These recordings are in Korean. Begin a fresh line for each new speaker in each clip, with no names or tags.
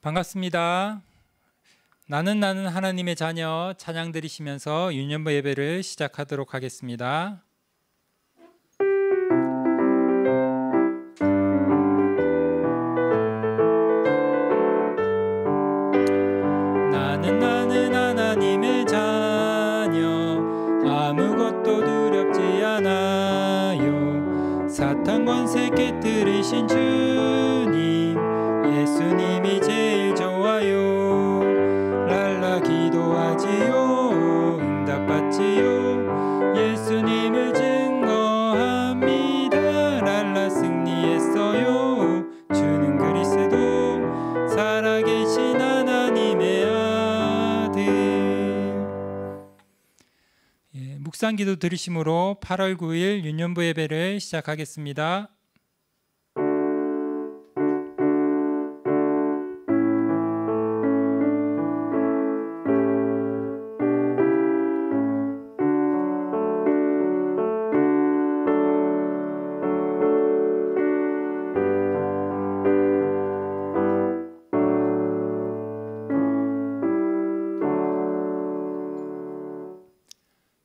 반갑습니다. 나는 하나님의 자녀 찬양 드리시면서 유년부 예배를 시작하도록 하겠습니다. 나는 하나님의 자녀 아무것도 두렵지 않아요. 사탄 권세 깨뜨리신 주님 예수님이 제일 좋아요. 랄라 기도하지요 응답받지요. 예수님을 증거합니다. 랄라 승리했어요. 주는 그리스도 살아계신 하나님의 아들. 묵상기도 들으심으로 8월 9일 유년부 예배를 시작하겠습니다.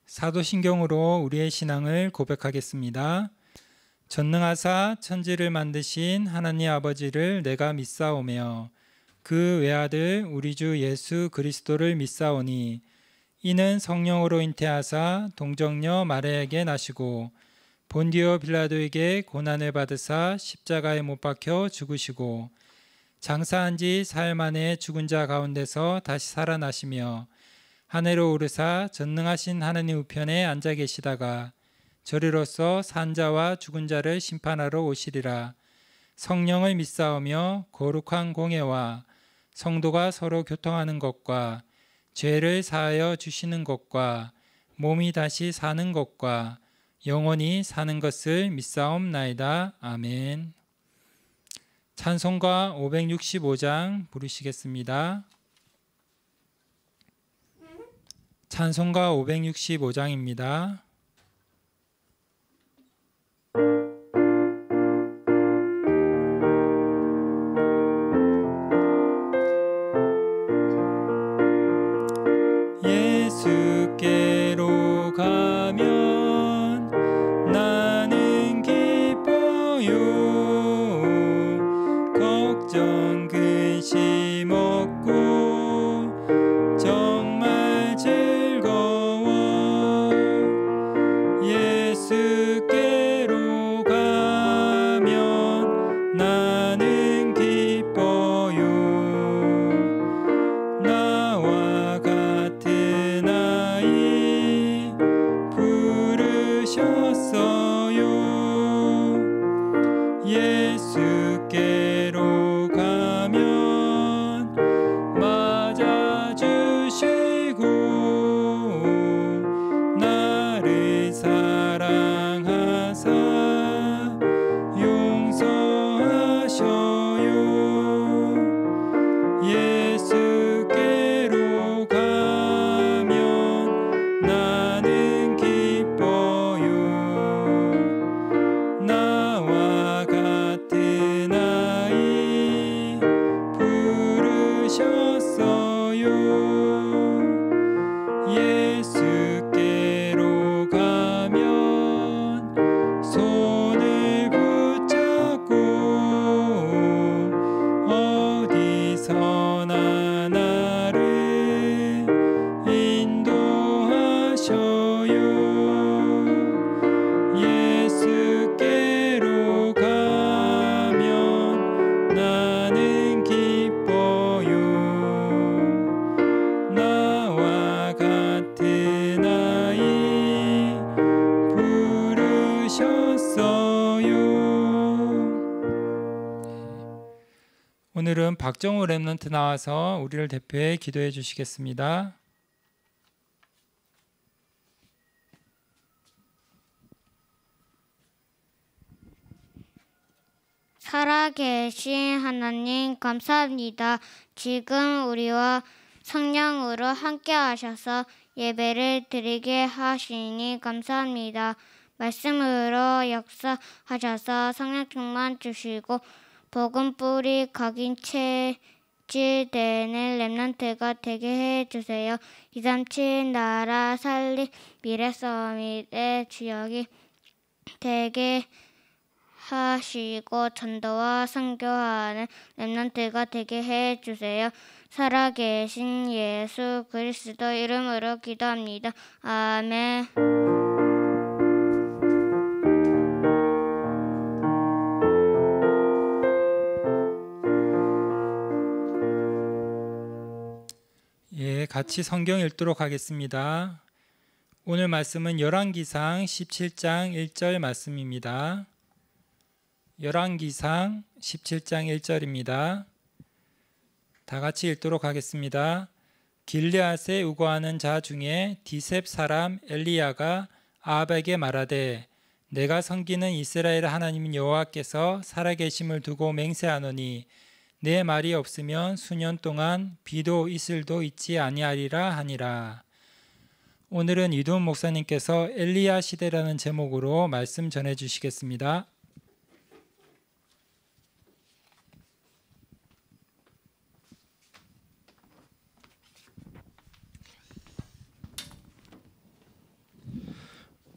사도신경으로 우리의 신앙을 고백하겠습니다. 전능하사 천지를 만드신 하나님 아버지를 내가 믿사오며 그 외아들 우리 주 예수 그리스도를 믿사오니 이는 성령으로 잉태하사 동정녀 마리아에게 나시고 본디오 빌라도에게 고난을 받으사 십자가에 못 박혀 죽으시고 장사한 지 사흘 만에 죽은 자 가운데서 다시 살아나시며 하늘로 오르사 전능하신 하나님 우편에 앉아 계시다가 저리로서 산 자와 죽은 자를 심판하러 오시리라. 성령을 믿사오며 거룩한 공예와 성도가 서로 교통하는 것과 죄를 사하여 주시는 것과 몸이 다시 사는 것과 영원히 사는 것을 믿사옵나이다. 아멘. 찬송가 565장 부르시겠습니다. 찬송가 565장입니다. 예수께로 가면 나는 기뻐요. 걱정 근심 없고 정말 즐거워. 예수께로 가면 나는 기뻐요. 나와 같은 아이 부르셨어요. 예수께로 가면 맞아주시고 나를 사랑하사 용서하셔요. 예수께로 가면 나는 기뻐요. 나와 같은 아이 부르셨어요. 예수께로 가면 손을 붙잡고 어디서나 나를 인도하셔요. 예수께로 가면 나는 기뻐요. 나와 같은 아이 부르셨어요. 오늘은 박정우 랩런트 나와서 우리를 대표해 기도해 주시겠습니다.
살아계신 하나님 감사합니다. 지금 우리와 성령으로 함께 하셔서 예배를 드리게 하시니 감사합니다. 말씀으로 역사하셔서 성령 충만 주시고 복음 뿌리 각인체 같이 되는 렘넌트가 되게 해주세요. 237 나라 살림 미래 서밋의 주역이 되게 하시고 전도와 선교하는 렘넌트가 되게 해주세요. 살아계신 예수 그리스도 이름으로 기도합니다. 아멘.
예, 같이 성경 읽도록 하겠습니다. 오늘 말씀은 열왕기상 17장 1절 말씀입니다. 열왕기상 17장 1절입니다. 다 같이 읽도록 하겠습니다. 길르앗에 우거하는 자 중에 디셉 사람 엘리야가 아합에게 말하되 내가 섬기는 이스라엘 하나님 여호와께서 살아계심을 두고 맹세하노니 내 말이 없으면 수년 동안 비도 이슬도 있지 아니하리라 하니라. 오늘은 이두훈 목사님께서 엘리야 시대라는 제목으로 말씀 전해 주시겠습니다.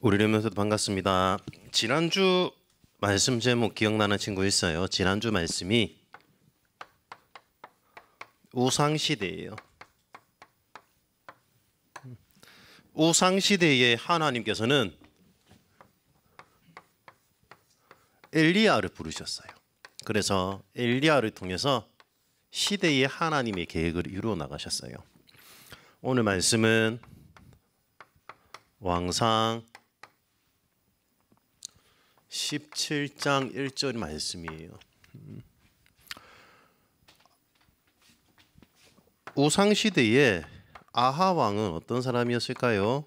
우리 렘넌트도 반갑습니다. 지난주 말씀 제목 기억나는 친구 있어요? 지난주 말씀이 우상시대예요. 우상시대에 하나님께서는 엘리야를 부르셨어요. 그래서 엘리야를 통해서 시대의 하나님의 계획을 이루어 나가셨어요. 오늘 말씀은 왕상 17장 1절 말씀이에요. 우상시대에 아합 왕은 어떤 사람이었을까요?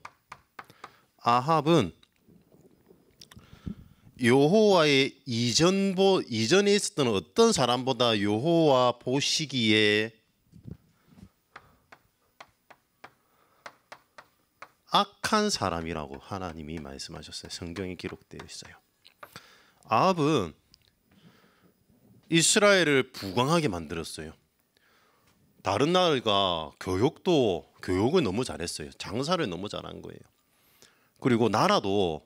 아합은 여호와의 이전에 있었던 어떤 사람보다 여호와 보시기에 악한 사람이라고 하나님이 말씀하셨어요. 성경에 기록되어 있어요. 아합은 이스라엘을 부강하게 만들었어요. 다른 나라가 교육을 너무 잘했어요. 장사를 너무 잘한 거예요. 그리고 나라도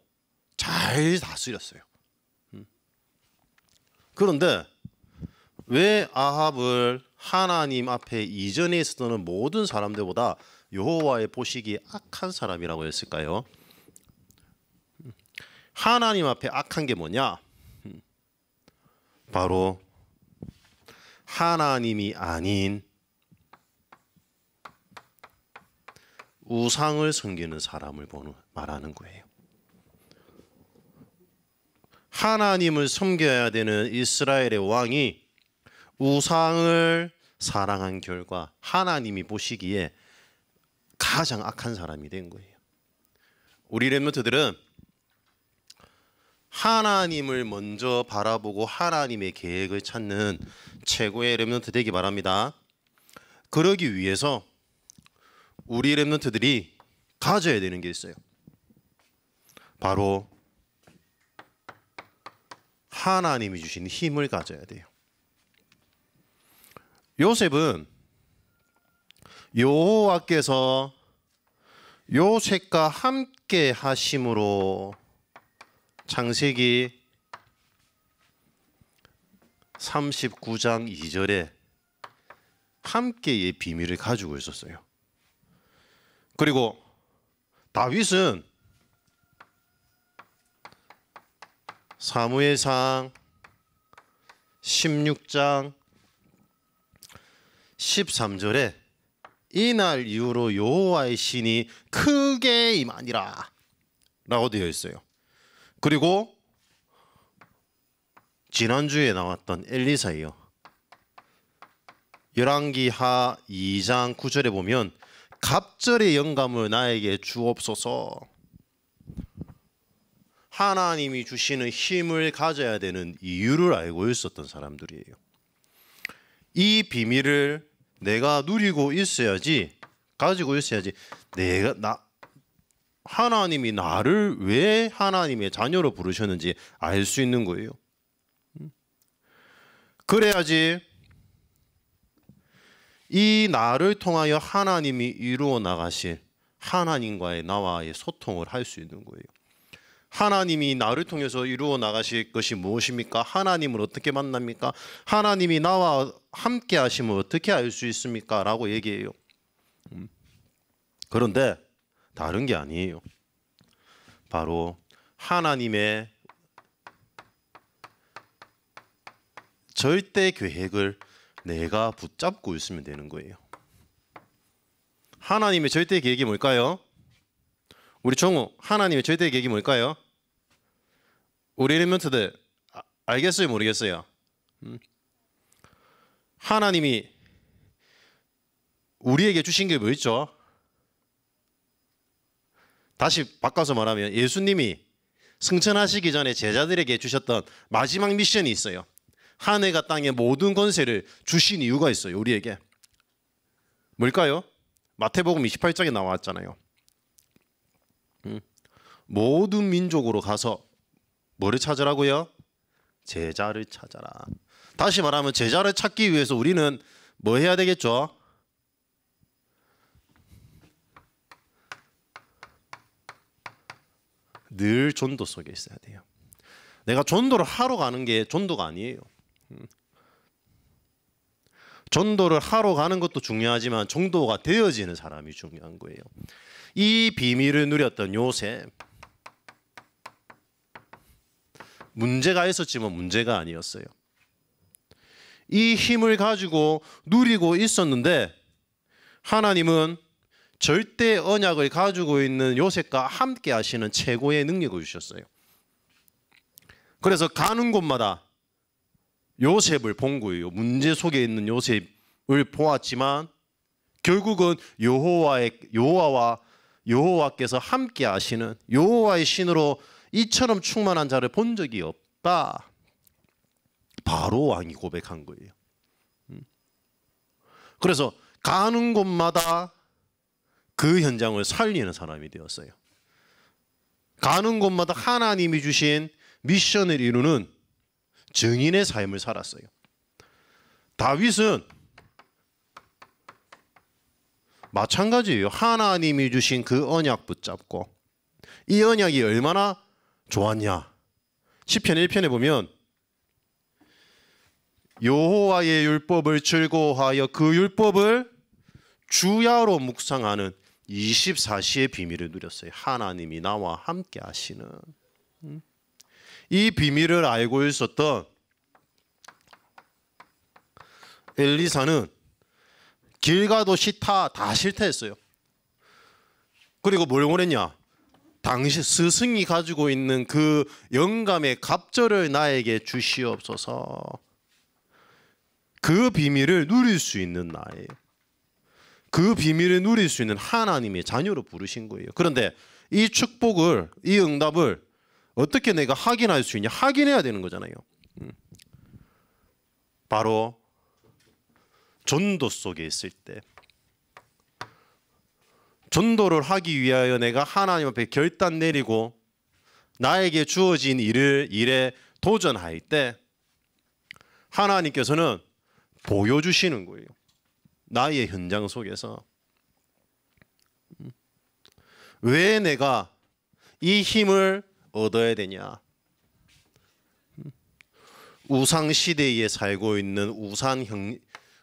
잘 다스렸어요. 그런데 왜 아합을 하나님 앞에 이전에 있었던 모든 사람들보다 여호와의 보시기에 악한 사람이라고 했을까요? 하나님 앞에 악한 게 뭐냐? 바로 하나님이 아닌 우상을 섬기는 사람을 말하는 거예요. 하나님을 섬겨야 되는 이스라엘의 왕이 우상을 사랑한 결과 하나님이 보시기에 가장 악한 사람이 된 거예요. 우리 렘넌트들은 하나님을 먼저 바라보고 하나님의 계획을 찾는 최고의 렘넌트 되기 바랍니다. 그러기 위해서 우리 렘넌트들이 가져야 되는 게 있어요. 바로 하나님이 주신 힘을 가져야 돼요. 요셉은 여호와께서 요셉과 함께 하심으로 창세기 39장 2절에 함께의 비밀을 가지고 있었어요. 그리고 다윗은 사무엘상 16장 13절에 이날 이후로 여호와의 신이 크게 임하니라 라고 되어 있어요. 그리고 지난주에 나왔던 엘리사예요. 열왕기하 2장 9절에 보면 갑절의 영감을 나에게 주옵소서. 하나님이 주시는 힘을 가져야 되는 이유를 알고 있었던 사람들이에요. 이 비밀을 내가 누리고 있어야지, 가지고 있어야지 하나님이 나를 왜 하나님의 자녀로 부르셨는지 알 수 있는 거예요. 그래야지 이 나를 통하여 하나님이 이루어 나가실 하나님과의 나와의 소통을 할 수 있는 거예요. 하나님이 나를 통해서 이루어 나가실 것이 무엇입니까? 하나님을 어떻게 만납니까? 하나님이 나와 함께 하시면 어떻게 알 수 있습니까? 라고 얘기해요. 그런데 다른 게 아니에요. 바로 하나님의 절대 계획을 내가 붙잡고 있으면 되는 거예요. 하나님의 절대 계획이 뭘까요? 우리 정우, 하나님의 절대 계획이 뭘까요? 우리 엘리먼트들 알겠어요, 모르겠어요? 하나님이 우리에게 주신 게 뭐 있죠? 다시 바꿔서 말하면 예수님이 승천하시기 전에 제자들에게 주셨던 마지막 미션이 있어요. 하늘과 땅의 모든 권세를 주신 이유가 있어요. 우리에게. 뭘까요? 마태복음 28장에 나왔잖아요. 모든 민족으로 가서 뭐를 찾으라고요? 제자를 찾아라. 다시 말하면 제자를 찾기 위해서 우리는 뭐 해야 되겠죠? 늘 전도 속에 있어야 돼요. 내가 전도를 하러 가는 게 전도가 아니에요. 전도를 하러 가는 것도 중요하지만 전도가 되어지는 사람이 중요한 거예요. 이 비밀을 누렸던 요셉, 문제가 있었지만 문제가 아니었어요. 이 힘을 가지고 누리고 있었는데 하나님은 절대 언약을 가지고 있는 요셉과 함께 하시는 최고의 능력을 주셨어요. 그래서 가는 곳마다 요셉을 본 거예요. 문제 속에 있는 요셉을 보았지만 결국은 여호와께서 함께 하시는 여호와의 신으로 이처럼 충만한 자를 본 적이 없다. 바로 왕이 고백한 거예요. 그래서 가는 곳마다 그 현장을 살리는 사람이 되었어요. 가는 곳마다 하나님이 주신 미션을 이루는 증인의 삶을 살았어요. 다윗은 마찬가지예요. 하나님이 주신 그 언약 붙잡고 이 언약이 얼마나 좋았냐. 시편 1편에 보면 여호와의 율법을 즐거워하여 그 율법을 주야로 묵상하는 24시의 비밀을 누렸어요. 하나님이 나와 함께 하시는 이 비밀을 알고 있었던 엘리사는 길 가도 싫다, 다 싫다 했어요. 그리고 뭘 원했냐? 당시 스승이 가지고 있는 그 영감의 갑절을 나에게 주시옵소서. 그 비밀을 누릴 수 있는 나예요. 그 비밀을 누릴 수 있는 하나님의 자녀로 부르신 거예요. 그런데 이 축복을, 이 응답을 어떻게 내가 확인할 수 있냐? 확인해야 되는 거잖아요. 바로 전도 속에 있을 때, 전도를 하기 위하여 내가 하나님 앞에 결단 내리고 나에게 주어진 일에 도전할 때 하나님께서는 보여주시는 거예요. 나의 현장 속에서 왜 내가 이 힘을 얻어야 되냐? 우상 시대에 살고 있는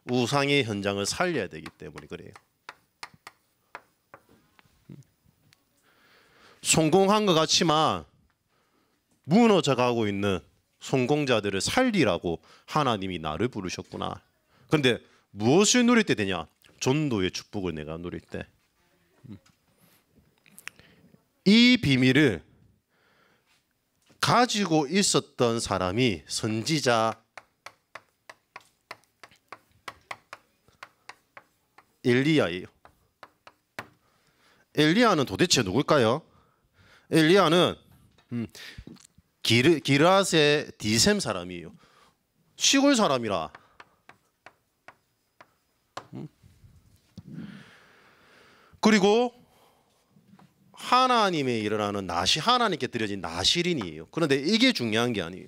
우상의 현장을 살려야 되기 때문에 그래요. 성공한 것 같지만 무너져가고 있는 성공자들을 살리라고 하나님이 나를 부르셨구나. 그런데 무엇을 누릴 때 되냐? 전도의 축복을 내가 누릴 때. 이 비밀을 가지고 있었던 사람이 선지자 엘리야예요. 엘리야는 도대체 누굴까요? 엘리야는 기르앗의 디셈 사람이에요. 시골 사람이라. 그리고 하나님의 일을 하는 하나님께 드려진 나실인이에요. 그런데 이게 중요한 게 아니에요.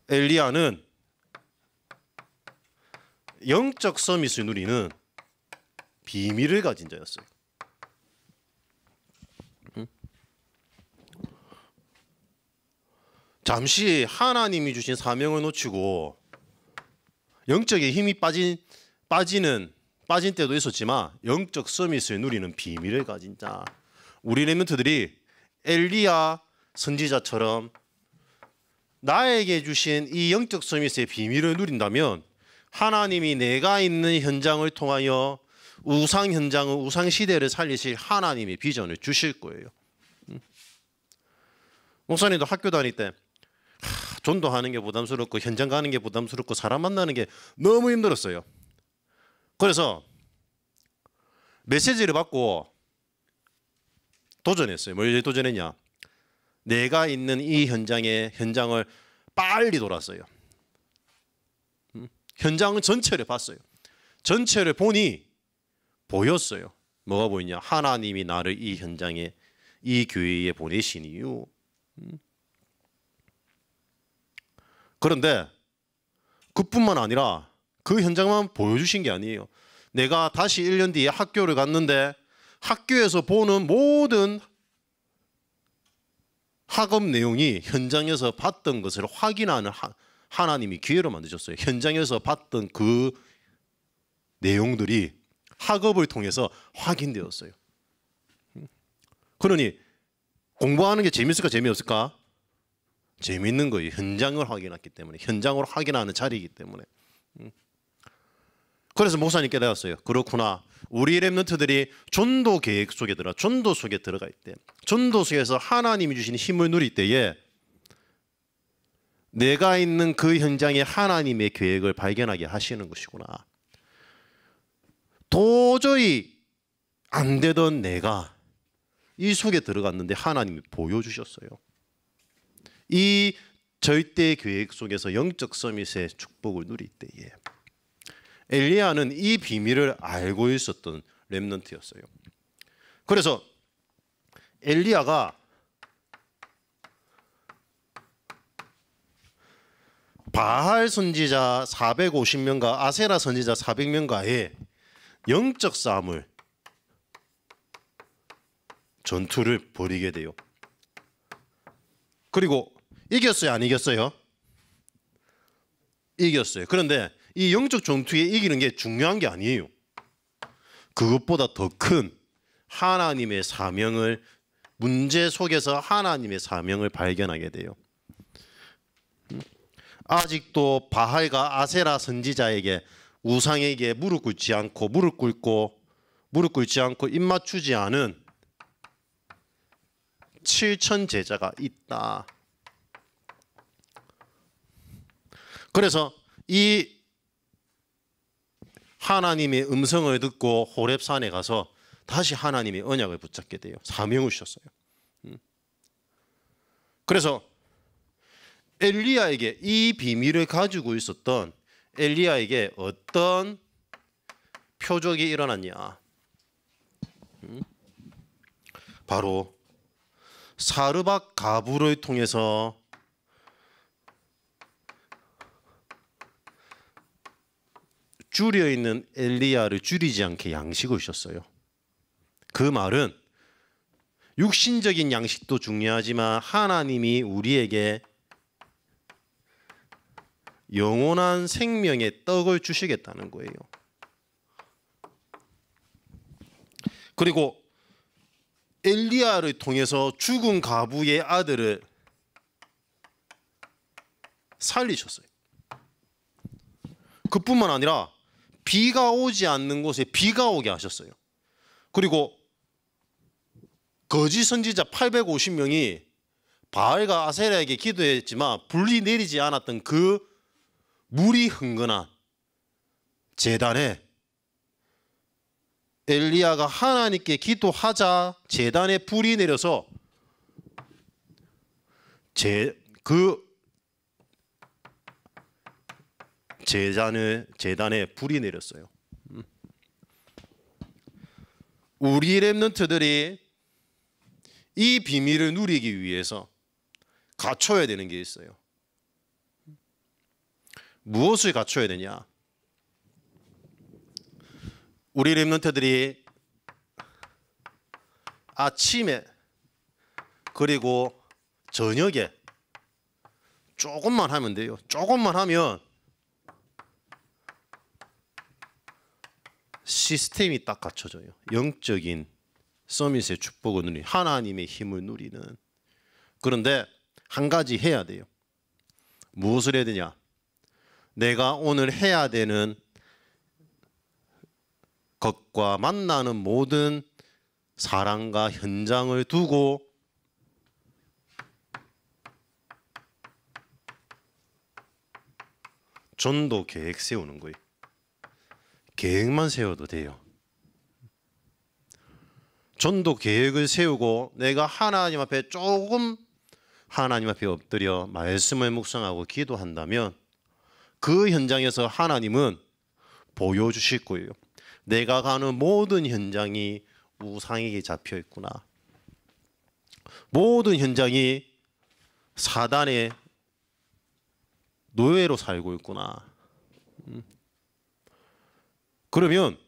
엘리야는 영적 서밋을 누리는 비밀을 가진 자였어요. 잠시 하나님이 주신 사명을 놓치고 영적인 힘이 빠진 때도 있었지만 영적 서밋을 누리는 비밀을 가진 자, 우리 렘넌트들이 엘리야 선지자처럼 나에게 주신 이 영적 서밋의 비밀을 누린다면 하나님이 내가 있는 현장을 통하여 우상 현장을, 우상 시대를 살리실 하나님의 비전을 주실 거예요. 목사님도 학교 다닐 때 전도하는 게 부담스럽고 현장 가는 게 부담스럽고 사람 만나는 게 너무 힘들었어요. 그래서 메시지를 받고 도전했어요. 뭘 도전했냐? 내가 있는 이 현장을 빨리 돌았어요. 현장은 전체를 봤어요. 전체를 보니 보였어요. 뭐가 보이냐? 하나님이 나를 이 현장에, 이 교회에 보내신 이유. 그런데 그뿐만 아니라 그 현장만 보여주신 게 아니에요. 내가 다시 1년 뒤에 학교를 갔는데 학교에서 보는 모든 학업 내용이 현장에서 봤던 것을 확인하는 하나님이 기회로 만드셨어요. 현장에서 봤던 그 내용들이 학업을 통해서 확인되었어요. 그러니 공부하는 게 재밌을까 재미없을까? 재밌는 거예요. 현장을 확인했기 때문에, 현장으로 확인하는 자리이기 때문에. 그래서 목사님 깨달았어요. 그렇구나. 우리 렘넌트들이 전도 계획 속에 전도 속에 들어가 있대. 전도 속에서 하나님이 주신 힘을 누릴 때에 내가 있는 그 현장에 하나님의 계획을 발견하게 하시는 것이구나. 도저히 안 되던 내가 이 속에 들어갔는데 하나님이 보여주셨어요. 이 절대 계획 속에서 영적 서밋의 축복을 누릴 때에 엘리야는 이 비밀을 알고 있었던 렘넌트였어요. 그래서 엘리야가 바할 선지자 450명과 아세라 선지자 400명과의 영적 싸움을, 전투를 벌이게 돼요. 그리고 이겼어요, 안 이겼어요? 이겼어요. 그런데 이 영적 전투에 이기는 게 중요한 게 아니에요. 그것보다 더 큰 하나님의 사명을, 문제 속에서 하나님의 사명을 발견하게 돼요. 아직도 바할과 아세라 선지자에게, 우상에게 무릎 꿇지 않고 입 맞추지 않은 7천 제자가 있다. 그래서 이 하나님의 음성을 듣고 호렙산에 가서 다시 하나님의 언약을 붙잡게 돼요. 사명을 주셨어요. 그래서 엘리야에게, 이 비밀을 가지고 있었던 엘리야에게 어떤 표적이 일어났냐? 바로 사르밧 가부를 통해서 줄여 있는 엘리야를 줄이지 않게 양식을 주셨어요. 그 말은 육신적인 양식도 중요하지만 하나님이 우리에게 영원한 생명의 떡을 주시겠다는 거예요. 그리고 엘리야를 통해서 죽은 가부의 아들을 살리셨어요. 그뿐만 아니라 비가 오지 않는 곳에 비가 오게 하셨어요. 그리고 거짓 선지자 850명이 바알과 아세라에게 기도했지만 불이 내리지 않았던 그 물이 흥건한 제단에 엘리야가 하나님께 기도하자 제단에 불이 내려서 제단에 불이 내렸어요. 우리 렘넌트들이 이 비밀을 누리기 위해서 갖춰야 되는 게 있어요. 무엇을 갖춰야 되냐? 우리 렘넌트들이 아침에 그리고 저녁에 조금만 하면 돼요. 조금만 하면 시스템이 딱 갖춰져요. 영적인 서밋의 축복을 누리는, 하나님의 힘을 누리는. 그런데 한 가지 해야 돼요. 무엇을 해야 되냐? 내가 오늘 해야 되는 것과 만나는 모든 사람과 현장을 두고 전도 계획 세우는 거예요. 계획만 세워도 돼요. 전도 계획을 세우고 내가 하나님 앞에 조금 하나님 앞에 엎드려 말씀을 묵상하고 기도한다면 그 현장에서 하나님은 보여주실 거예요. 내가 가는 모든 현장이 우상에게 잡혀 있구나. 모든 현장이 사단의 노예로 살고 있구나. 그러면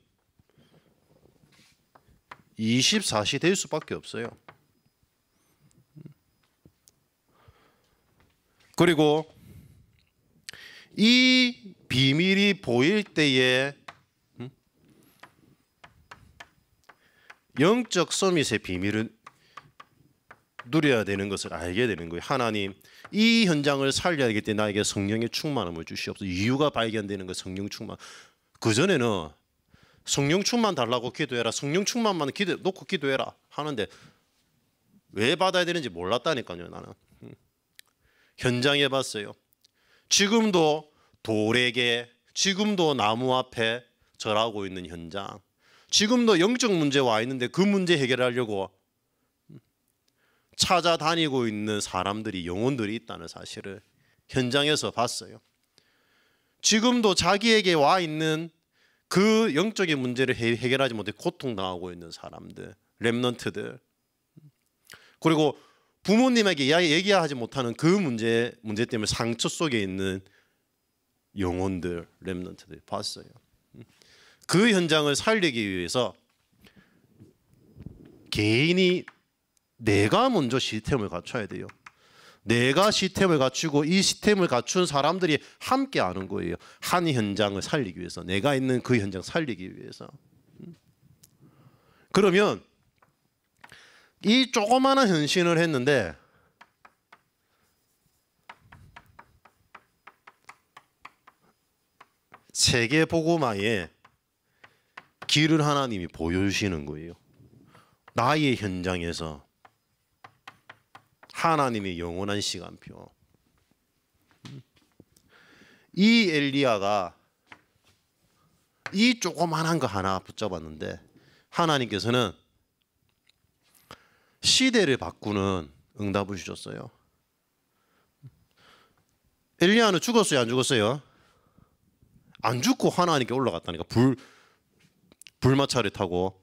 24시 될 수밖에 없어요. 그리고 이 비밀이 보일 때에 영적 서밋의 비밀을 누려야 되는 것을 알게 되는 거예요. 하나님, 이 현장을 살려야 하기 때문에 나에게 성령의 충만함을 주시옵소서. 이유가 발견되는 거, 성령 충만. 그전에는 성령 충만 달라고 기도해라, 성령 충만만 놓고 기도해라 하는데 왜 받아야 되는지 몰랐다니까요. 나는 현장에 봤어요. 지금도 돌에게, 지금도 나무 앞에 절하고 있는 현장, 지금도 영적 문제 와 있는데 그 문제 해결하려고 찾아다니고 있는 사람들이, 영혼들이 있다는 사실을 현장에서 봤어요. 지금도 자기에게 와 있는 그 영적인 문제를 해결하지 못해 고통당하고 있는 사람들, 렘넌트들, 그리고 부모님에게 얘기하지 못하는 그 문제 때문에 상처 속에 있는 영혼들, 렘넌트들 봤어요. 그 현장을 살리기 위해서 개인이 내가 먼저 시스템을 갖춰야 돼요. 내가 시스템을 갖추고 이 시스템을 갖춘 사람들이 함께 하는 거예요. 한 현장을 살리기 위해서, 내가 있는 그 현장 살리기 위해서. 그러면 이 조그마한 헌신을 했는데 세계 복음화에 길을 하나님이 보여주시는 거예요. 나의 현장에서 하나님의 영원한 시간표. 이 엘리야가 이 조그만한 거 하나 붙잡았는데 하나님께서는 시대를 바꾸는 응답을 주셨어요. 엘리야는 죽었어요, 안 죽었어요? 안 죽고 하나님께 올라갔다니까. 불마차를 타고.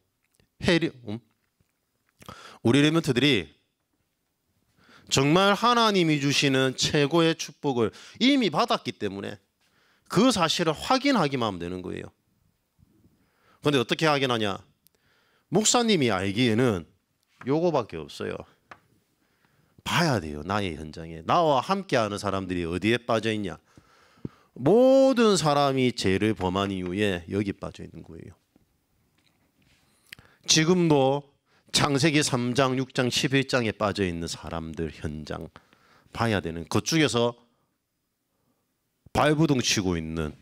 우리 렘넌트들이 정말 하나님이 주시는 최고의 축복을 이미 받았기 때문에 그 사실을 확인하기만 하면 되는 거예요. 그런데 어떻게 확인하냐? 목사님이 알기에는 요거밖에 없어요. 봐야 돼요. 나의 현장에 나와 함께하는 사람들이 어디에 빠져 있냐. 모든 사람이 죄를 범한 이후에 여기 빠져 있는 거예요. 지금도 창세기 3장, 6장, 11장에 빠져 있는 사람들 현장 봐야 되는, 그쪽에서 발부둥 치고 있는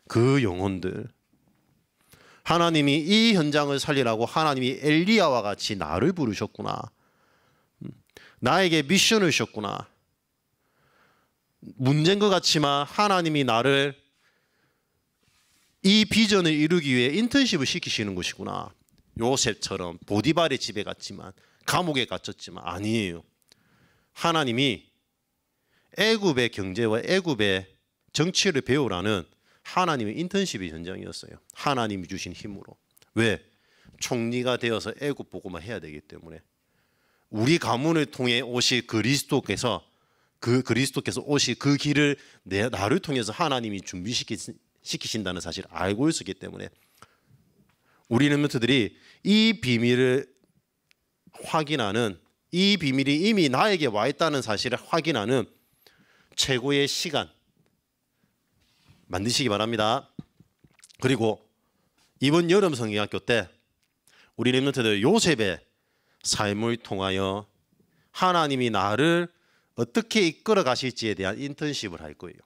그 영혼들. 하나님이 이 현장을 살리라고 하나님이 엘리야와 같이 나를 부르셨구나. 나에게 미션을 주셨구나. 문제인 것 같지만 하나님이 나를 이 비전을 이루기 위해 인턴십을 시키시는 것이구나. 요셉처럼 보디발의 집에 갔지만, 감옥에 갇혔지만 아니에요. 하나님이 애굽의 경제와 애굽의 정치를 배우라는 하나님의 인턴십이 현장이었어요. 하나님이 주신 힘으로. 왜? 총리가 되어서 애굽 보고만 해야 되기 때문에. 우리 가문을 통해 오실 그리스도께서 오실 그 길을 나를 통해서 하나님이 준비시키신다는 사실을 알고 있었기 때문에 우리 렘넌트들이 이 비밀을 확인하는, 이 비밀이 이미 나에게 와 있다는 사실을 확인하는 최고의 시간 만드시기 바랍니다. 그리고 이번 여름 성경학교 때 우리 렘넌트들 요셉의 삶을 통하여 하나님이 나를 어떻게 이끌어 가실지에 대한 인턴십을 할 거예요.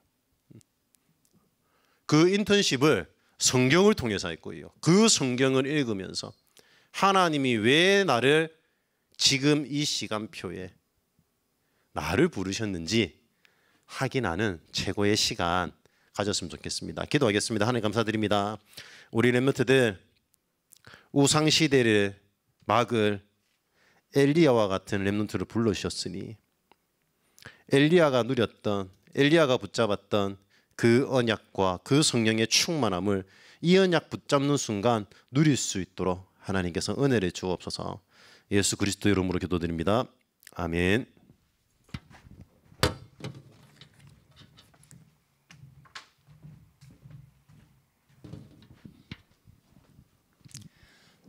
그 인턴십을 성경을 통해서 할 거예요. 그 성경을 읽으면서 하나님이 왜 나를 지금 이 시간표에 나를 부르셨는지 확인하는 최고의 시간 가졌으면 좋겠습니다. 기도하겠습니다. 하나님 감사드립니다. 우리 렘넌트들 우상시대를 막을 엘리야와 같은 렘넌트를 불러주셨으니 엘리야가 누렸던, 엘리야가 붙잡았던 그 언약과 그 성령의 충만함을 이 언약 붙잡는 순간 누릴 수 있도록 하나님께서 은혜를 주옵소서. 예수 그리스도 이름으로 기도드립니다. 아멘.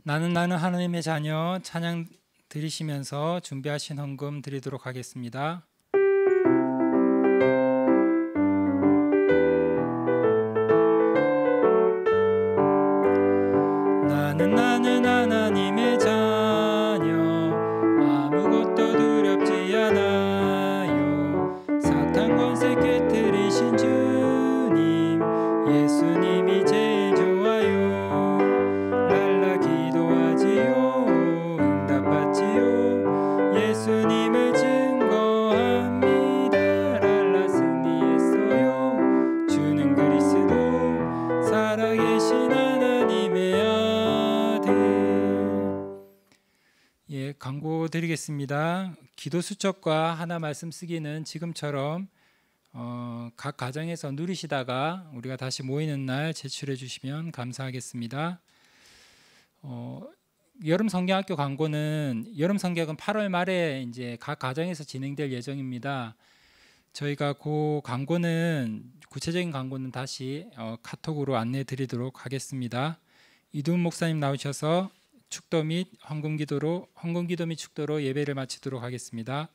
나는 하나님의 자녀 찬양 드리시면서 준비하신 헌금 드리도록 하겠습니다. 나는 하나님의 자녀 아무것도 두렵지 않아요. 사탄 권세 깨뜨리신 주님 예수님이 제일 좋아요. 랄라 기도하지요 응답받지요 예수님을 증거합니다. 랄라 승리했어요. 주는 그리스도 살아계신 하나님의 예, 광고 드리겠습니다. 기도 수첩과 하나 말씀 쓰기는 지금처럼 각 가정에서 누리시다가 우리가 다시 모이는 날 제출해 주시면 감사하겠습니다. 여름 성경학교 광고는 여름 성경은 8월 말에 이제 각 가정에서 진행될 예정입니다. 저희가 그 광고는 구체적인 광고는 다시 카톡으로 안내해 드리도록 하겠습니다. 이두훈 목사님 나오셔서 축도 및 헌금기도 및 축도로 예배를 마치도록 하겠습니다.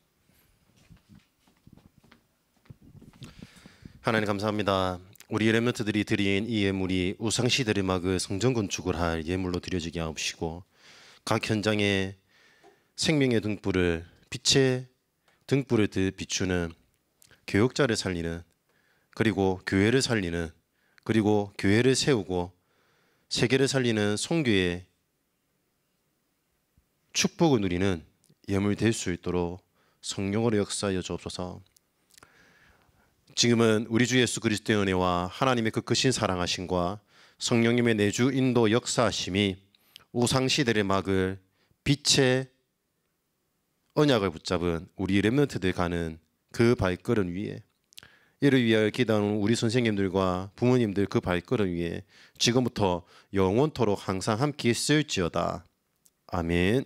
하나님 감사합니다. 우리 렘넌트들이 드린 이 예물이 우상시대를 막을 성전 건축을 할 예물로 드려지게 하옵시고 각 현장에 생명의 등불을 빛의 등불을 비추는 교역자를 살리는 그리고 교회를 살리는 그리고 교회를 세우고 세계를 살리는 선교의 축복을 누리는 예물 될 수 있도록 성령으로 역사하여 주옵소서. 지금은 우리 주 예수 그리스도의 은혜와 하나님의 그 크신 사랑하심과 성령님의 내주 인도 역사하심이 우상시대를 막을 빛의 언약을 붙잡은 우리 렘넌트들 가는 그 발걸음 위에 이를 위하여 기도하는 우리 선생님들과 부모님들 그 발걸음 위에 지금부터 영원토록 항상 함께 있을지어다. 아멘.